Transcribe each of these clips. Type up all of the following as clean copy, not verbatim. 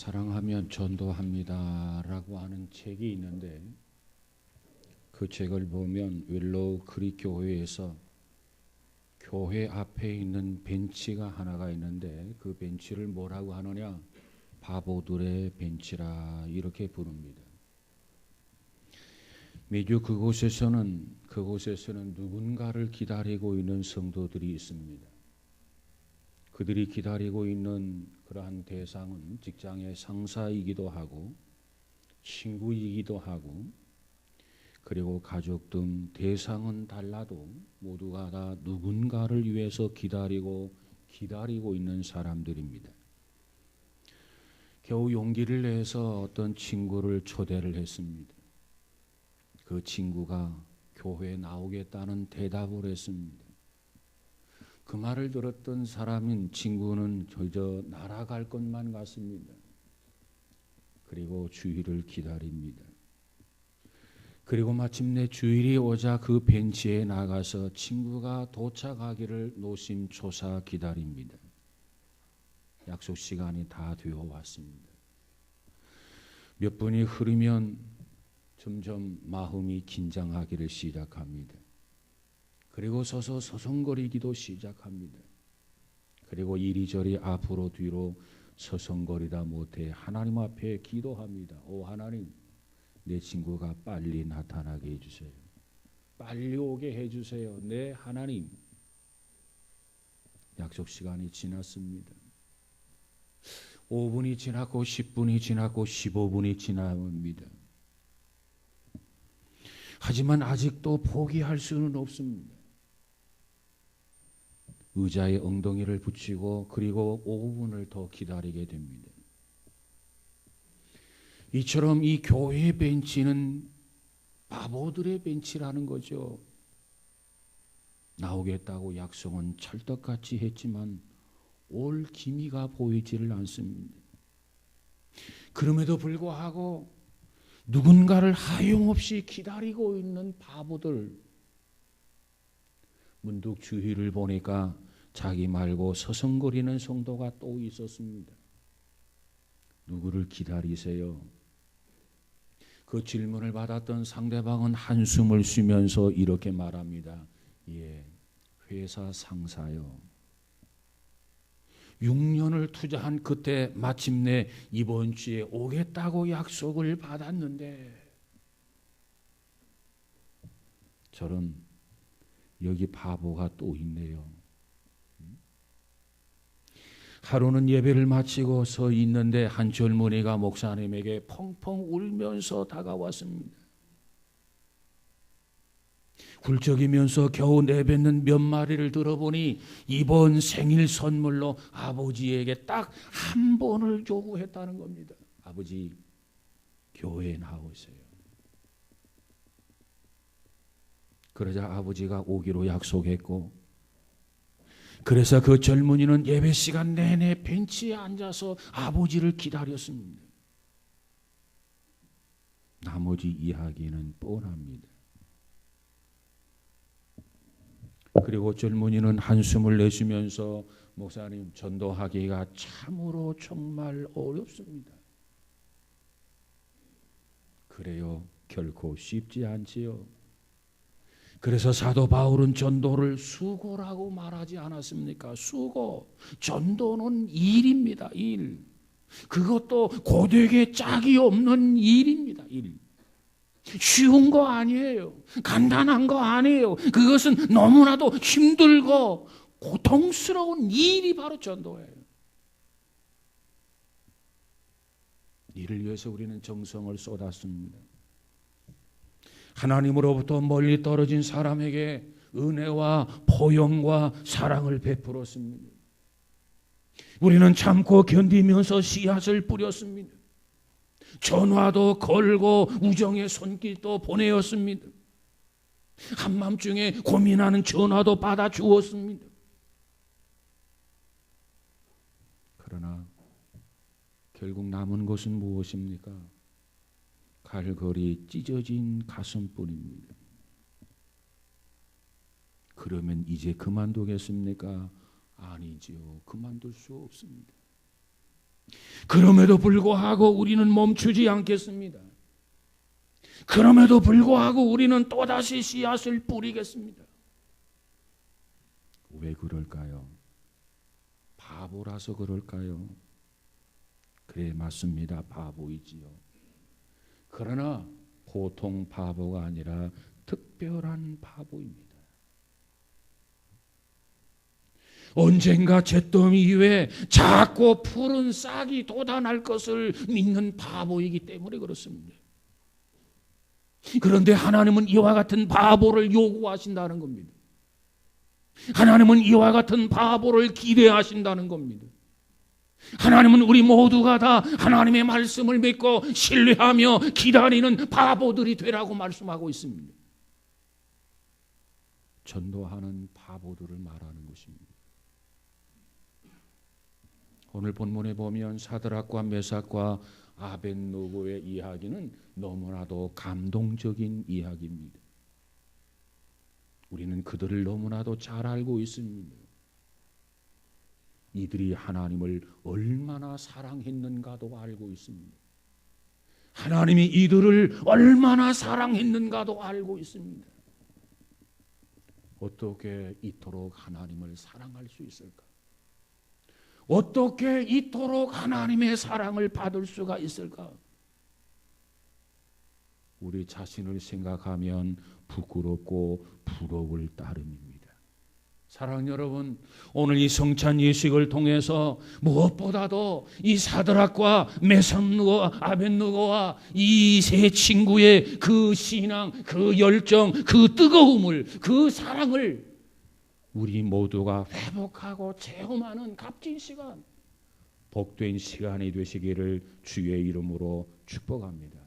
사랑하면 전도합니다라고 하는 책이 있는데 그 책을 보면 윌로우 크릭 교회에서 교회 앞에 있는 벤치가 하나가 있는데 그 벤치를 뭐라고 하느냐? 바보들의 벤치라 이렇게 부릅니다. 매주 그곳에서는 누군가를 기다리고 있는 성도들이 있습니다. 그들이 기다리고 있는 그러한 대상은 직장의 상사이기도 하고 친구이기도 하고 그리고 가족 등 대상은 달라도 모두가 다 누군가를 위해서 기다리고 있는 사람들입니다. 겨우 용기를 내서 어떤 친구를 초대를 했습니다. 그 친구가 교회에 나오겠다는 대답을 했습니다. 그 말을 들었던 사람인 친구는 저저 날아갈 것만 같습니다. 그리고 주일을 기다립니다. 그리고 마침내 주일이 오자 그 벤치에 나가서 친구가 도착하기를 노심초사 기다립니다. 약속 시간이 다 되어 왔습니다. 몇 분이 흐르면 점점 마음이 긴장하기를 시작합니다. 그리고 서서 서성거리기도 시작합니다. 그리고 이리저리 앞으로 뒤로 서성거리다 못해 하나님 앞에 기도합니다. 오 하나님, 내 친구가 빨리 나타나게 해주세요. 빨리 오게 해주세요. 네 하나님. 약속 시간이 지났습니다. 5분이 지났고 10분이 지났고 15분이 지납니다. 하지만 아직도 포기할 수는 없습니다. 의자에 엉덩이를 붙이고 그리고 5분을 더 기다리게 됩니다. 이처럼 이 교회 벤치는 바보들의 벤치라는 거죠. 나오겠다고 약속은 찰떡같이 했지만 올 기미가 보이지를 않습니다. 그럼에도 불구하고 누군가를 하염없이 기다리고 있는 바보들. 문득 주위를 보니까 자기 말고 서성거리는 성도가 또 있었습니다. 누구를 기다리세요? 그 질문을 받았던 상대방은 한숨을 쉬면서 이렇게 말합니다. 예, 회사 상사요. 6년을 투자한 그때 마침내 이번 주에 오겠다고 약속을 받았는데 저런 여기 바보가 또 있네요. 하루는 예배를 마치고 서 있는데 한 젊은이가 목사님에게 펑펑 울면서 다가왔습니다. 훌쩍이면서 겨우 내뱉는 몇 마리를 들어보니 이번 생일 선물로 아버지에게 딱 한 번을 요구했다는 겁니다. 아버지, 교회에 나오세요. 그러자 아버지가 오기로 약속했고, 그래서 그 젊은이는 예배 시간 내내 벤치에 앉아서 아버지를 기다렸습니다. 나머지 이야기는 뻔합니다. 그리고 젊은이는 한숨을 내쉬면서 목사님, 전도하기가 참으로 정말 어렵습니다. 그래요, 결코 쉽지 않지요. 그래서 사도 바울은 전도를 수고라고 말하지 않았습니까? 수고. 전도는 일입니다. 일. 그것도 고되게 짝이 없는 일입니다. 일. 쉬운 거 아니에요. 간단한 거 아니에요. 그것은 너무나도 힘들고 고통스러운 일이 바로 전도예요. 이를 위해서 우리는 정성을 쏟았습니다. 하나님으로부터 멀리 떨어진 사람에게 은혜와 포용과 사랑을 베풀었습니다. 우리는 참고 견디면서 씨앗을 뿌렸습니다. 전화도 걸고 우정의 손길도 보내었습니다. 한밤중에 고민하는 전화도 받아주었습니다. 그러나 결국 남은 것은 무엇입니까? 갈고리 찢어진 가슴뿐입니다. 그러면 이제 그만두겠습니까? 아니지요. 그만둘 수 없습니다. 그럼에도 불구하고 우리는 멈추지 않겠습니다. 그럼에도 불구하고 우리는 또다시 씨앗을 뿌리겠습니다. 왜 그럴까요? 바보라서 그럴까요? 그래, 맞습니다. 바보이지요. 그러나 보통 바보가 아니라 특별한 바보입니다. 언젠가 잿더미 위에 작고 푸른 싹이 돋아날 것을 믿는 바보이기 때문에 그렇습니다. 그런데 하나님은 이와 같은 바보를 요구하신다는 겁니다. 하나님은 이와 같은 바보를 기대하신다는 겁니다. 하나님은 우리 모두가 다 하나님의 말씀을 믿고 신뢰하며 기다리는 바보들이 되라고 말씀하고 있습니다. 전도하는 바보들을 말하는 것입니다. 오늘 본문에 보면 사드락과 메삭과 아벳노고의 이야기는 너무나도 감동적인 이야기입니다. 우리는 그들을 너무나도 잘 알고 있습니다. 이들이 하나님을 얼마나 사랑했는가도 알고 있습니다. 하나님이 이들을 얼마나 사랑했는가도 알고 있습니다. 어떻게 이토록 하나님을 사랑할 수 있을까? 어떻게 이토록 하나님의 사랑을 받을 수가 있을까? 우리 자신을 생각하면 부끄럽고 부러울 따름입니다. 사랑하는 여러분, 오늘 이 성찬 예식을 통해서 무엇보다도 이 사드락과 메삭노고 아벳노고와 이 세 친구의 그 신앙, 그 열정, 그 뜨거움을, 그 사랑을 우리 모두가 회복하고 체험하는 값진 시간, 복된 시간이 되시기를 주의 이름으로 축복합니다.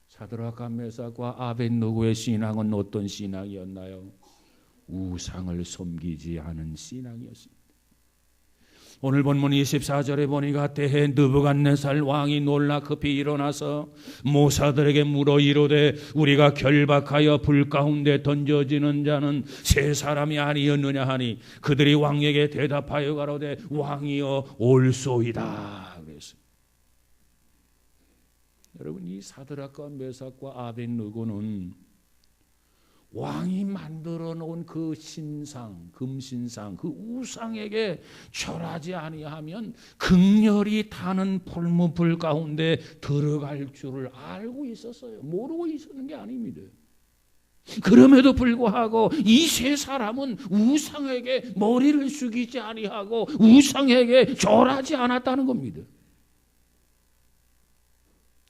사드락과 메삭과 아벳노고의 신앙은 어떤 신앙이었나요? 우상을 섬기지 않은 신앙이었습니다. 오늘 본문 24절에 보니까 때에 느부갓네살 왕이 놀라 급히 일어나서 모사들에게 물어 이르되 우리가 결박하여 불 가운데 던져지는 자는 세 사람이 아니었느냐 하니 그들이 왕에게 대답하여 가로되 왕이여 올소이다 그랬어요. 여러분, 이 사드락과 메삭과 아벳느고는 왕이 만들어 놓은 그 신상, 금신상, 그 우상에게 절하지 아니하면 극렬히 타는 불무불 가운데 들어갈 줄을 알고 있었어요. 모르고 있었는 게 아닙니다. 그럼에도 불구하고 이 세 사람은 우상에게 머리를 숙이지 아니하고 우상에게 절하지 않았다는 겁니다.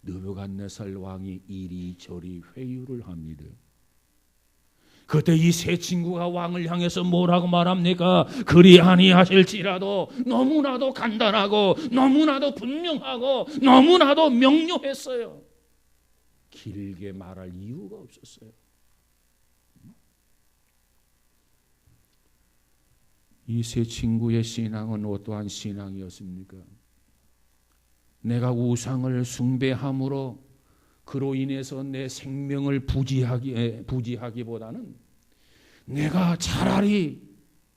느부갓네살 왕이 이리저리 회유를 합니다. 그때 이 세 친구가 왕을 향해서 뭐라고 말합니까? 그리 아니하실지라도 너무나도 간단하고 너무나도 분명하고 너무나도 명료했어요. 길게 말할 이유가 없었어요. 이 세 친구의 신앙은 어떠한 신앙이었습니까? 내가 우상을 숭배함으로 그로 인해서 내 생명을 부지하기보다는 내가 차라리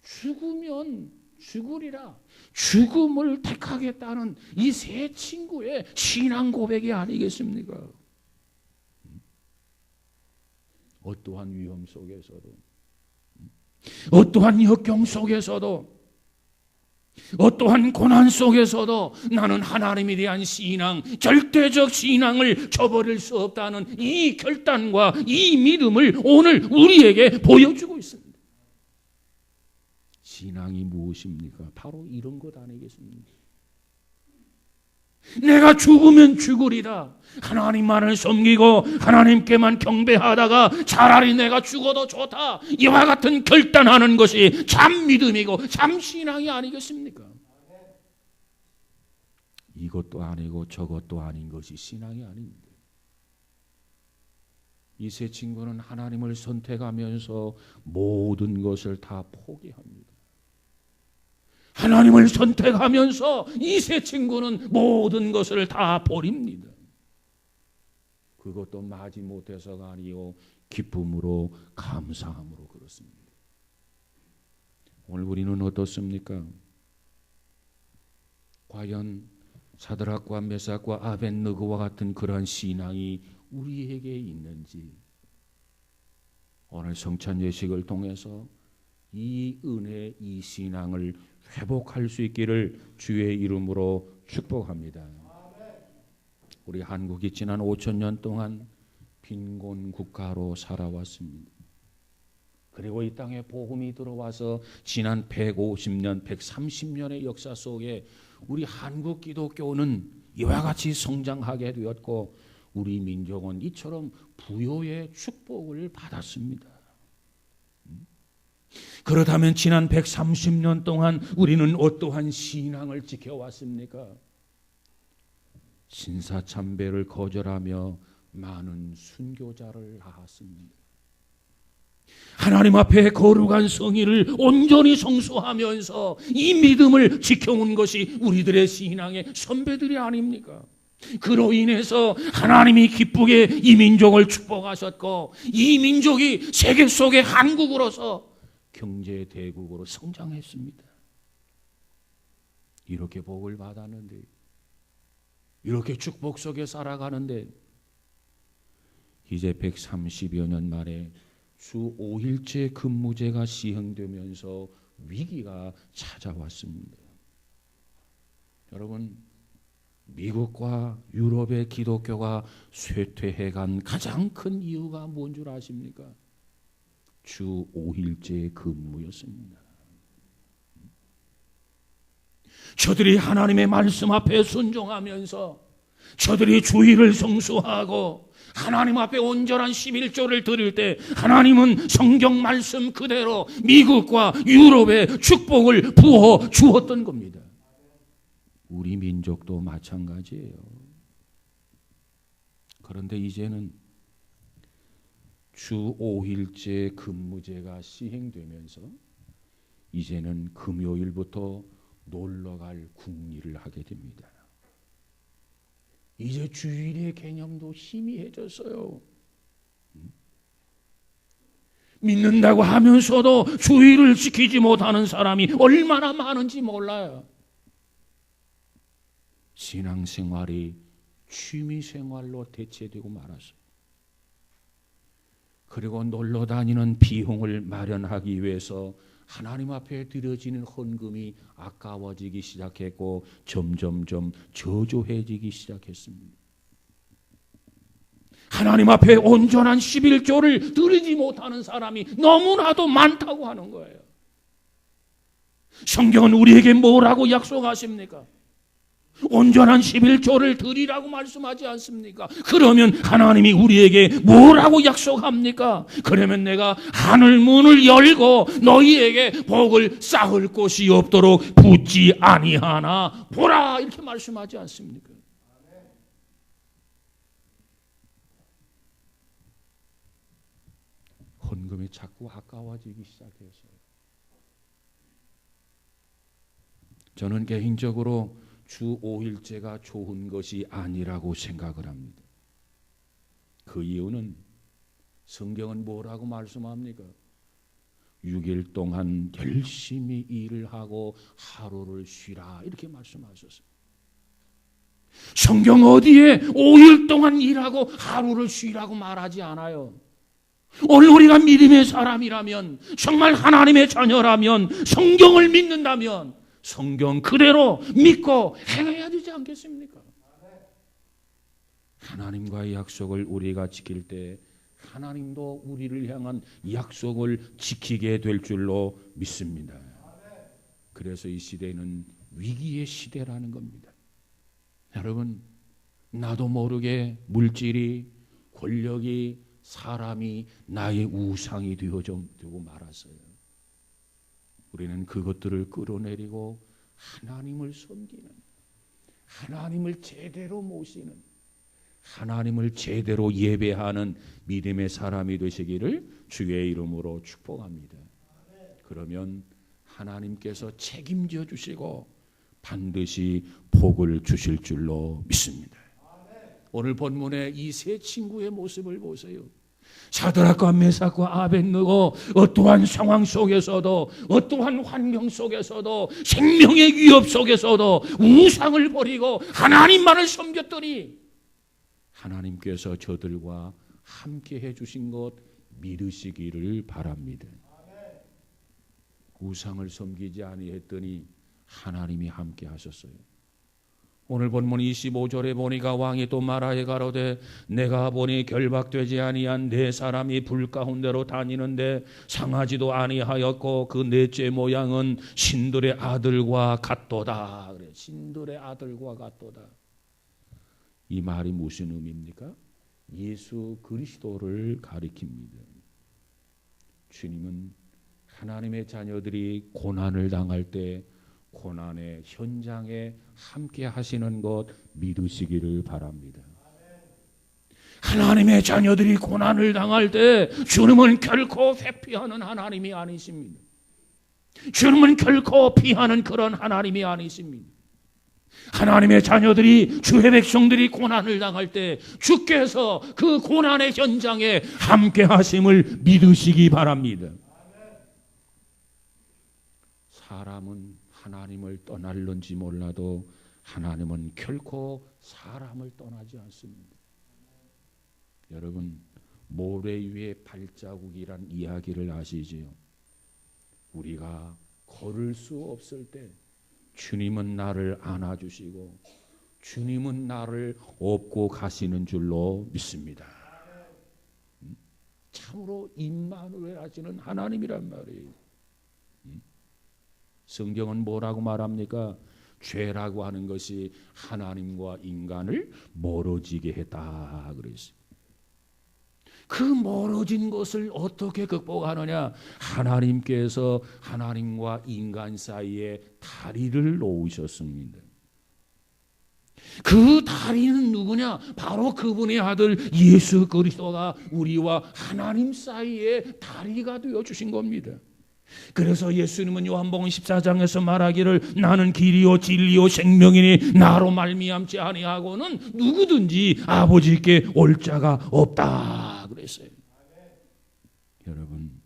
죽으면 죽으리라, 죽음을 택하겠다는 이 세 친구의 신앙 고백이 아니겠습니까? 어떠한 위험 속에서도, 어떠한 역경 속에서도, 어떠한 고난 속에서도 나는 하나님에 대한 신앙, 절대적 신앙을 저버릴 수 없다는 이 결단과 이 믿음을 오늘 우리에게 보여주고 있습니다. 신앙이 무엇입니까? 바로 이런 것 아니겠습니까? 내가 죽으면 죽으리라, 하나님만을 섬기고 하나님께만 경배하다가 차라리 내가 죽어도 좋다, 이와 같은 결단하는 것이 참 믿음이고 참 신앙이 아니겠습니까? 이것도 아니고 저것도 아닌 것이 신앙이 아닙니다. 이 세 친구는 하나님을 선택하면서 모든 것을 다 포기합니다. 하나님을 선택하면서 이 세 친구는 모든 것을 다 버립니다. 그것도 마지못해서가 아니요 기쁨으로 감사함으로 그렇습니다. 오늘 우리는 어떻습니까? 과연 사드락과 메삭과 아벳느고와 같은 그러한 신앙이 우리에게 있는지 오늘 성찬 예식을 통해서 이 은혜, 이 신앙을 회복할 수 있기를 주의 이름으로 축복합니다. 우리 한국이 지난 5,000년 동안 빈곤 국가로 살아왔습니다. 그리고 이 땅에 복음이 들어와서 지난 150년, 130년의 역사 속에 우리 한국 기독교는 이와 같이 성장하게 되었고 우리 민족은 이처럼 부요의 축복을 받았습니다. 그렇다면 지난 130년 동안 우리는 어떠한 신앙을 지켜왔습니까? 신사참배를 거절하며 많은 순교자를 낳았습니다. 하나님 앞에 거룩한 성의를 온전히 성수하면서 이 믿음을 지켜온 것이 우리들의 신앙의 선배들이 아닙니까? 그로 인해서 하나님이 기쁘게 이 민족을 축복하셨고 이 민족이 세계 속의 한국으로서 경제 대국으로 성장했습니다. 이렇게 복을 받았는데 이렇게 축복 속에 살아가는데 이제 130여 년 만에 주 5일째 근무제가 시행되면서 위기가 찾아왔습니다. 여러분, 미국과 유럽의 기독교가 쇠퇴해간 가장 큰 이유가 뭔 줄 아십니까? 주 5일째 근무였습니다. 저들이 하나님의 말씀 앞에 순종하면서 저들이 주일을 성수하고 하나님 앞에 온전한 11조를 드릴 때 하나님은 성경 말씀 그대로 미국과 유럽에 축복을 부어 주었던 겁니다. 우리 민족도 마찬가지예요. 그런데 이제는 주 5일째 근무제가 시행되면서 이제는 금요일부터 놀러갈 국리를 하게 됩니다. 이제 주일의 개념도 희미해졌어요. 믿는다고 하면서도 주일을 지키지 못하는 사람이 얼마나 많은지 몰라요. 신앙생활이 취미생활로 대체되고 말았어요. 그리고 놀러 다니는 비용을 마련하기 위해서 하나님 앞에 드려지는 헌금이 아까워지기 시작했고 점점점 저조해지기 시작했습니다. 하나님 앞에 온전한 11조를 드리지 못하는 사람이 너무나도 많다고 하는 거예요. 성경은 우리에게 뭐라고 약속하십니까? 온전한 11조를 드리라고 말씀하지 않습니까? 그러면 하나님이 우리에게 뭐라고 약속합니까? 그러면 내가 하늘 문을 열고 너희에게 복을 쌓을 곳이 없도록 붙지 아니하나 보라 이렇게 말씀하지 않습니까? 헌금이 자꾸 아까워지기 시작했어요. 저는 개인적으로 주 5일제가 좋은 것이 아니라고 생각을 합니다. 그 이유는 성경은 뭐라고 말씀합니까? 6일 동안 열심히 일을 하고 하루를 쉬라 이렇게 말씀하셨어요. 성경 어디에 5일 동안 일하고 하루를 쉬라고 말하지 않아요. 오늘 우리가 믿음의 사람이라면 정말 하나님의 자녀라면 성경을 믿는다면 성경 그대로 믿고 행해야 되지 않겠습니까? 하나님과의 약속을 우리가 지킬 때 하나님도 우리를 향한 약속을 지키게 될 줄로 믿습니다. 그래서 이 시대는 위기의 시대라는 겁니다. 여러분, 나도 모르게 물질이, 권력이, 사람이 나의 우상이 되고 말았어요. 우리는 그것들을 끌어내리고 하나님을 섬기는, 하나님을 제대로 모시는, 하나님을 제대로 예배하는 믿음의 사람이 되시기를 주의 이름으로 축복합니다. 그러면 하나님께서 책임져 주시고 반드시 복을 주실 줄로 믿습니다. 오늘 본문의 이 세 친구의 모습을 보세요. 사드락과 메삭과 아벳느고 어떠한 상황 속에서도 어떠한 환경 속에서도 생명의 위협 속에서도 우상을 버리고 하나님만을 섬겼더니 하나님께서 저들과 함께 해주신 것 믿으시기를 바랍니다. 우상을 섬기지 아니했더니 하나님이 함께 하셨어요. 오늘 본문 25절에 보니까 왕이 또 말하여 가로되 내가 보니 결박되지 아니한 네 사람이 불 가운데로 다니는데 상하지도 아니하였고 그 넷째 모양은 신들의 아들과 같도다. 그래, 신들의 아들과 같도다. 이 말이 무슨 의미입니까? 예수 그리스도를 가리킵니다. 주님은 하나님의 자녀들이 고난을 당할 때 고난의 현장에 함께 하시는 것 믿으시기를 바랍니다. 하나님의 자녀들이 고난을 당할 때 주님은 결코 회피하는 하나님이 아니십니다. 주님은 결코 피하는 그런 하나님이 아니십니다. 하나님의 자녀들이 주의 백성들이 고난을 당할 때 주께서 그 고난의 현장에 함께 하심을 믿으시기 바랍니다. 사람은 하나님을 떠날는지 몰라도 하나님은 결코 사람을 떠나지 않습니다. 여러분, 모래 위에 발자국이란 이야기를 아시지요? 우리가 걸을 수 없을 때 주님은 나를 안아주시고 주님은 나를 업고 가시는 줄로 믿습니다. 참으로 임마누엘 하시는 하나님이란 말이에요. 성경은 뭐라고 말합니까? 죄라고 하는 것이 하나님과 인간을 멀어지게 했다 그랬어요. 그 멀어진 것을 어떻게 극복하느냐? 하나님께서 하나님과 인간 사이에 다리를 놓으셨습니다. 그 다리는 누구냐? 바로 그분의 아들 예수 그리스도가 우리와 하나님 사이에 다리가 되어 주신 겁니다. 그래서 예수님은 요한복음 14장에서 말하기를 나는 길이요 진리요 생명이니 나로 말미암지 아니하고는 누구든지 아버지께 올 자가 없다 그랬어요. 여러분,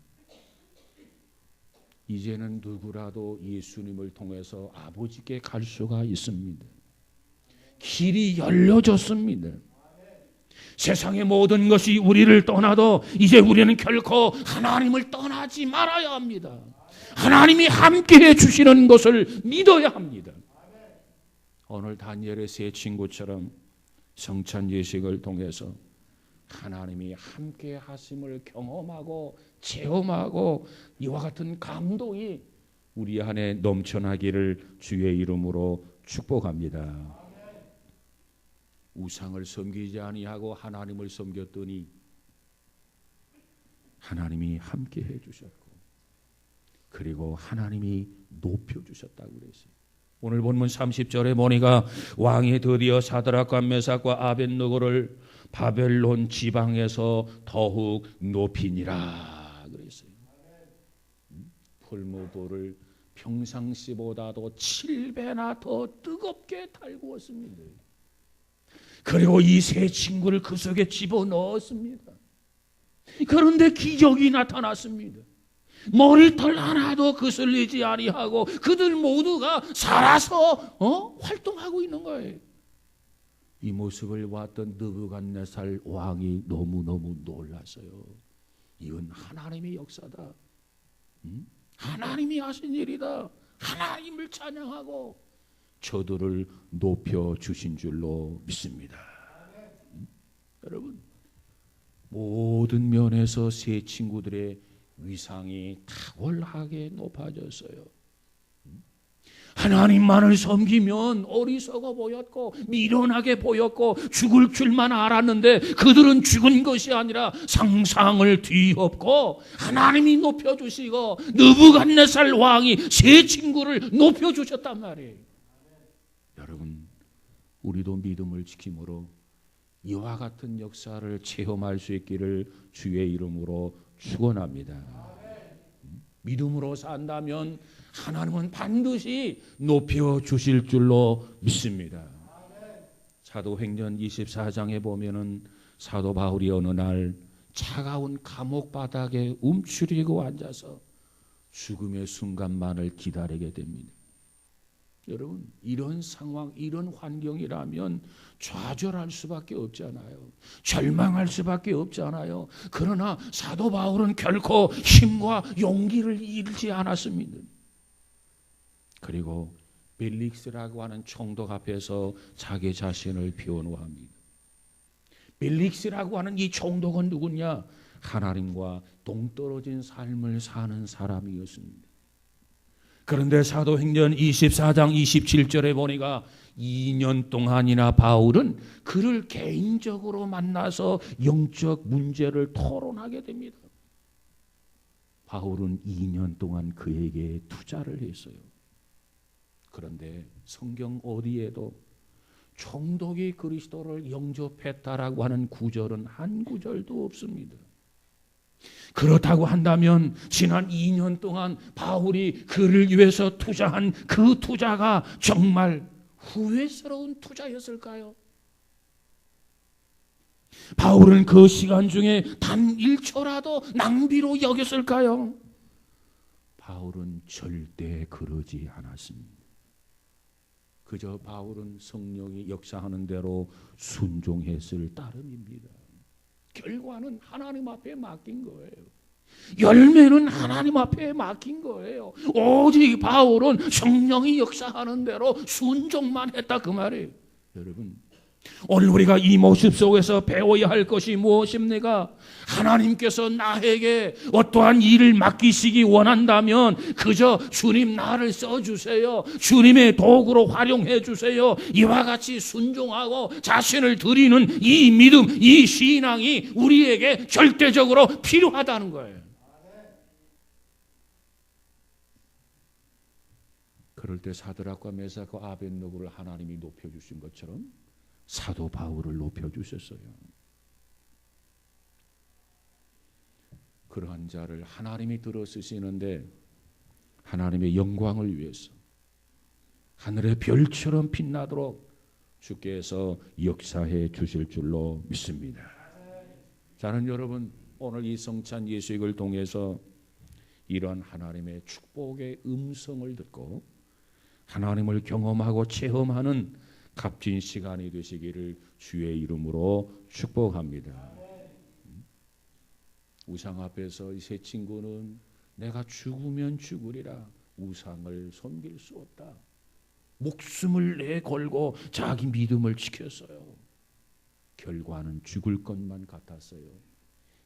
이제는 누구라도 예수님을 통해서 아버지께 갈 수가 있습니다. 길이 열려졌습니다. 세상의 모든 것이 우리를 떠나도 이제 우리는 결코 하나님을 떠나지 말아야 합니다. 하나님이 함께해 주시는 것을 믿어야 합니다. 오늘 다니엘의 세 친구처럼 성찬 예식을 통해서 하나님이 함께 하심을 경험하고 체험하고 이와 같은 감동이 우리 안에 넘쳐나기를 주의 이름으로 축복합니다. 우상을 섬기지 아니하고 하나님을 섬겼더니 하나님이 함께 해주셨고 그리고 하나님이 높여주셨다고 그랬어요. 오늘 본문 30절에 보니까 왕이 드디어 사드락과 메삭과 아벳느고를 바벨론 지방에서 더욱 높이니라 그랬어요. 풀무불을 평상시보다도 7배나 더 뜨겁게 달구었습니다. 그리고 이 세 친구를 그 속에 집어넣었습니다. 그런데 기적이 나타났습니다. 머리털 하나도 그슬리지 아니하고 그들 모두가 살아서 활동하고 있는 거예요. 이 모습을 봤던 느부갓네살 왕이 너무너무 놀랐어요. 이건 하나님의 역사다. 하나님이 하신 일이다. 하나님을 찬양하고 저들을 높여주신 줄로 믿습니다. 여러분, 모든 면에서 세 친구들의 위상이 탁월하게 높아졌어요. 하나님만을 섬기면 어리석어 보였고 미련하게 보였고 죽을 줄만 알았는데 그들은 죽은 것이 아니라 상상을 뒤엎고 하나님이 높여주시고 느부갓네살 왕이 세 친구를 높여주셨단 말이에요. 여러분, 우리도 믿음을 지킴으로 이와 같은 역사를 체험할 수 있기를 주의 이름으로 축원합니다. 믿음으로 산다면 하나님은 반드시 높여주실 줄로 믿습니다. 사도행전 24장에 보면은 사도 바울이 어느 날 차가운 감옥 바닥에 움츠리고 앉아서 죽음의 순간만을 기다리게 됩니다. 여러분, 이런 상황, 이런 환경이라면 좌절할 수밖에 없잖아요. 절망할 수밖에 없잖아요. 그러나 사도 바울은 결코 힘과 용기를 잃지 않았습니다. 그리고 벨릭스라고 하는 총독 앞에서 자기 자신을 변호합니다. 벨릭스라고 하는 이 총독은 누구냐? 하나님과 동떨어진 삶을 사는 사람이었습니다. 그런데 사도행전 24장 27절에 보니까 2년 동안이나 바울은 그를 개인적으로 만나서 영적 문제를 토론하게 됩니다. 바울은 2년 동안 그에게 투자를 했어요. 그런데 성경 어디에도 총독이 그리스도를 영접했다라고 하는 구절은 한 구절도 없습니다. 그렇다고 한다면 지난 2년 동안 바울이 그를 위해서 투자한 그 투자가 정말 후회스러운 투자였을까요? 바울은 그 시간 중에 단 1초라도 낭비로 여겼을까요? 바울은 절대 그러지 않았습니다. 그저 바울은 성령이 역사하는 대로 순종했을 따름입니다. 결과는 하나님 앞에 맡긴 거예요. 열매는 하나님 앞에 맡긴 거예요. 오직 바울은 성령이 역사하는 대로 순종만 했다 그 말이에요. 여러분, 오늘 우리가 이 모습 속에서 배워야 할 것이 무엇입니까? 하나님께서 나에게 어떠한 일을 맡기시기 원한다면 그저 주님 나를 써주세요. 주님의 도구로 활용해 주세요. 이와 같이 순종하고 자신을 드리는 이 믿음, 이 신앙이 우리에게 절대적으로 필요하다는 거예요. 그럴 때 사드락과 메삭과 아벳노고를 하나님이 높여주신 것처럼 사도 바울을 높여주셨어요. 그러한 자를 하나님이 들어 쓰시는데 하나님의 영광을 위해서 하늘의 별처럼 빛나도록 주께서 역사해 주실 줄로 믿습니다. 저는 여러분 오늘 이 성찬 예식을 통해서 이러한 하나님의 축복의 음성을 듣고 하나님을 경험하고 체험하는 값진 시간이 되시기를 주의 이름으로 축복합니다. 우상 앞에서 이 세 친구는 내가 죽으면 죽으리라 우상을 섬길 수 없다. 목숨을 내걸고 자기 믿음을 지켰어요. 결과는 죽을 것만 같았어요.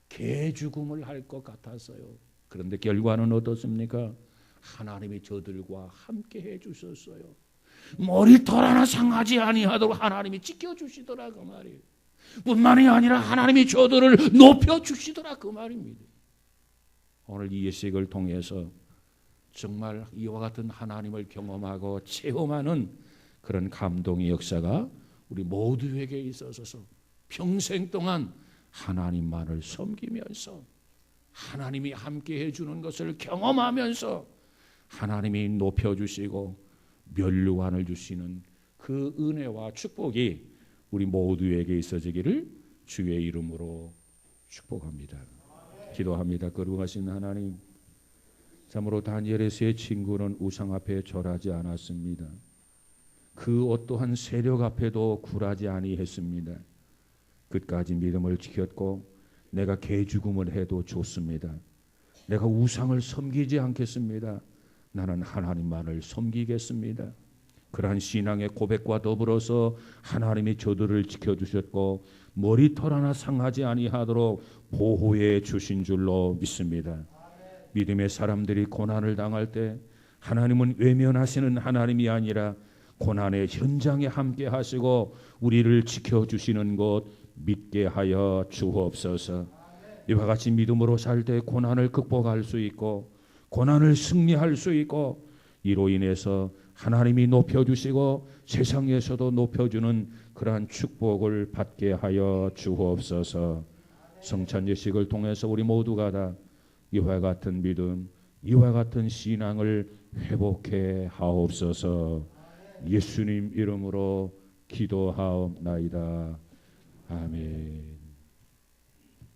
개 죽음을 할 것 같았어요. 그런데 결과는 어떻습니까? 하나님이 저들과 함께 해주셨어요. 머리털 하나 상하지 아니하도록 하나님이 지켜주시더라 그 말이에요. 뿐만이 아니라 하나님이 저들을 높여주시더라 그 말입니다. 오늘 이 예식을 통해서 정말 이와 같은 하나님을 경험하고 체험하는 그런 감동의 역사가 우리 모두에게 있어서 평생 동안 하나님만을 섬기면서 하나님이 함께 해주는 것을 경험하면서 하나님이 높여주시고 면류관을 주시는 그 은혜와 축복이 우리 모두에게 있어지기를 주의 이름으로 축복합니다. 기도합니다. 거룩하신 하나님, 참으로 다니엘의 세 친구는 우상 앞에 절하지 않았습니다. 그 어떠한 세력 앞에도 굴하지 아니했습니다. 끝까지 믿음을 지켰고 내가 개죽음을 해도 좋습니다. 내가 우상을 섬기지 않겠습니다. 나는 하나님만을 섬기겠습니다. 그러한 신앙의 고백과 더불어서 하나님이 저들을 지켜주셨고 머리털 하나 상하지 아니하도록 보호해 주신 줄로 믿습니다. 믿음의 사람들이 고난을 당할 때 하나님은 외면하시는 하나님이 아니라 고난의 현장에 함께 하시고 우리를 지켜주시는 것 믿게 하여 주옵소서. 이와 같이 믿음으로 살 때 고난을 극복할 수 있고 고난을 승리할 수 있고 이로 인해서 하나님이 높여주시고 세상에서도 높여주는 그러한 축복을 받게 하여 주옵소서. 성찬 예식을 통해서 우리 모두가 다 이와 같은 믿음, 이와 같은 신앙을 회복해 하옵소서. 예수님 이름으로 기도하옵나이다. 아멘.